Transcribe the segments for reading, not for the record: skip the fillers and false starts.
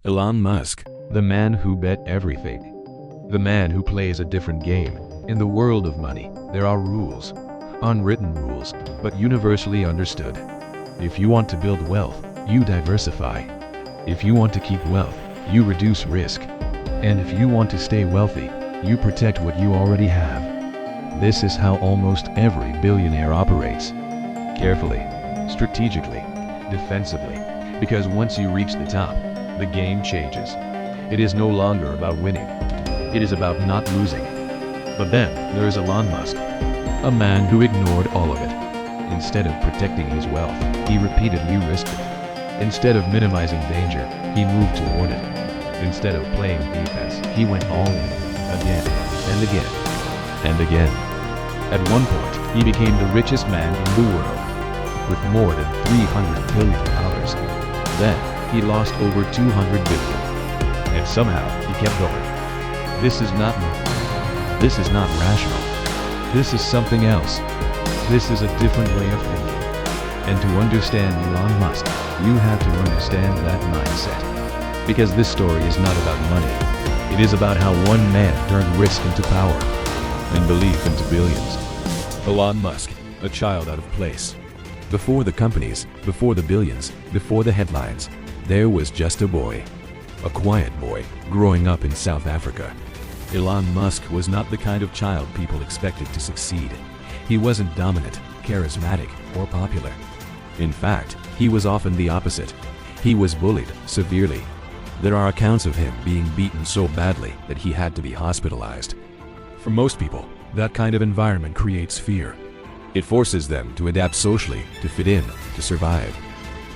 Elon Musk, the man who bet everything. The man who plays a different game. In the world of money, there are rules. Unwritten rules, but universally understood. If you want to build wealth, you diversify. If you want to keep wealth, you reduce risk. And if you want to stay wealthy, you protect what you already have. This is how almost every billionaire operates. Carefully, strategically, defensively. Because once you reach the top, the game changes. It is no longer about winning. It is about not losing. But then, there is Elon Musk, a man who ignored all of it. Instead of protecting his wealth, he repeatedly risked it. Instead of minimizing danger, he moved toward it. Instead of playing defense, he went all in, again, and again, and again. At one point, he became the richest man in the world, with more than $300 billion. Then, he lost over $200 billion. And somehow, he kept going. This is not normal. This is not rational. This is something else. This is a different way of thinking. And to understand Elon Musk, you have to understand that mindset. Because this story is not about money. It is about how one man turned risk into power, and belief into billions. Elon Musk, a child out of place. Before the companies, before the billions, before the headlines, there was just a boy. A quiet boy, growing up in South Africa. Elon Musk was not the kind of child people expected to succeed. He wasn't dominant, charismatic, or popular. In fact, he was often the opposite. He was bullied severely. There are accounts of him being beaten so badly that he had to be hospitalized. For most people, that kind of environment creates fear. It forces them to adapt socially, to fit in, to survive.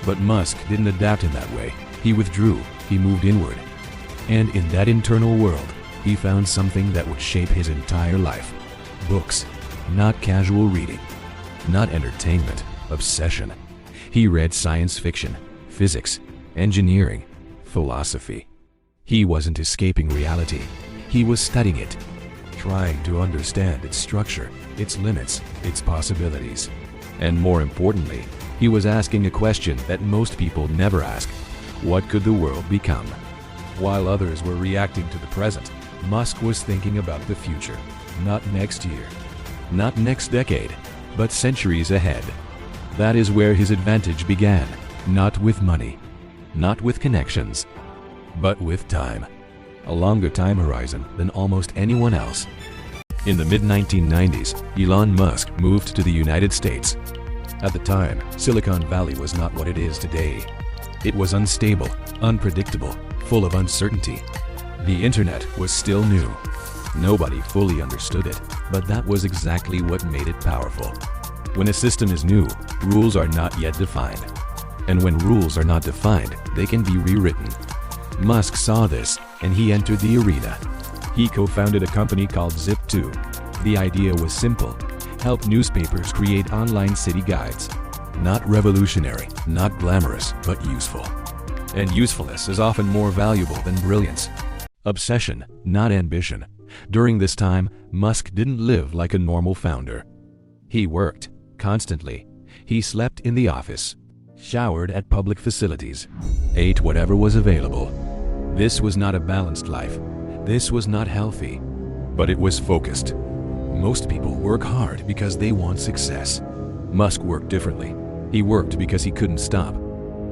But Musk didn't adapt in that way. He withdrew, he moved inward. And in that internal world, he found something that would shape his entire life. Books, not casual reading, not entertainment, obsession. He read science fiction, physics, engineering, philosophy. He wasn't escaping reality. He was studying it, trying to understand its structure, its limits, its possibilities. And more importantly, he was asking a question that most people never ask. What could the world become? While others were reacting to the present, Musk was thinking about the future. Not next year, not next decade, but centuries ahead. That is where his advantage began. Not with money, not with connections, but with time. A longer time horizon than almost anyone else. In the mid-1990s, Elon Musk moved to the United States. At the time, Silicon Valley was not what it is today. It was unstable, unpredictable, full of uncertainty. The internet was still new. Nobody fully understood it, but that was exactly what made it powerful. When a system is new, rules are not yet defined. And when rules are not defined, they can be rewritten. Musk saw this, and he entered the arena. He co-founded a company called Zip2. The idea was simple: help newspapers create online city guides. Not revolutionary, not glamorous, but useful. And usefulness is often more valuable than brilliance. Obsession, not ambition. During this time, Musk didn't live like a normal founder. He worked, constantly. He slept in the office, showered at public facilities, ate whatever was available. This was not a balanced life. This was not healthy. But it was focused. Most people work hard because they want success. Musk worked differently. He worked because he couldn't stop.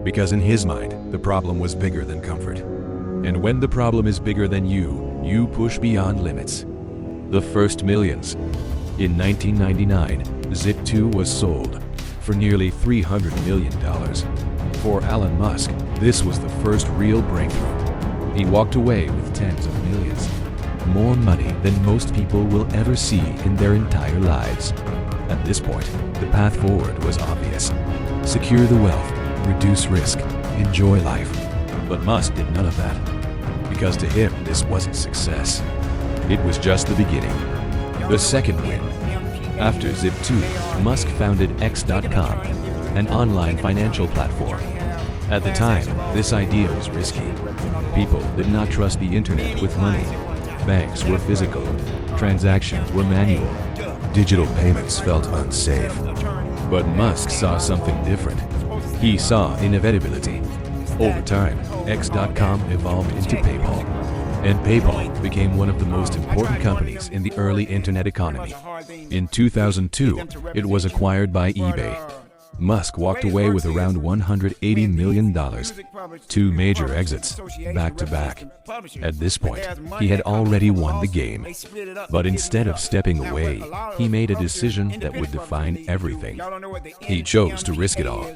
Because in his mind, the problem was bigger than comfort. And when the problem is bigger than you push beyond limits. The first millions. In 1999, Zip2 was sold for nearly $300 million. For Elon Musk, this was the first real breakthrough. He walked away with tens of millions. More money than most people will ever see in their entire lives. At this point, the path forward was obvious. Secure the wealth, reduce risk, enjoy life. But Musk did none of that. Because to him, this wasn't success. It was just the beginning. The second win. After Zip2, Musk founded X.com, an online financial platform. At the time, this idea was risky. People did not trust the internet with money. Banks were physical. Transactions were manual. Digital payments felt unsafe. But Musk saw something different. He saw inevitability. Over time, X.com evolved into PayPal, and PayPal became one of the most important companies in the early internet economy. In 2002, it was acquired by eBay. Musk walked away with around $180 million, two major exits, back to back. At this point, he had already won the game. But instead of stepping away, he made a decision that would define everything. He chose to risk it all.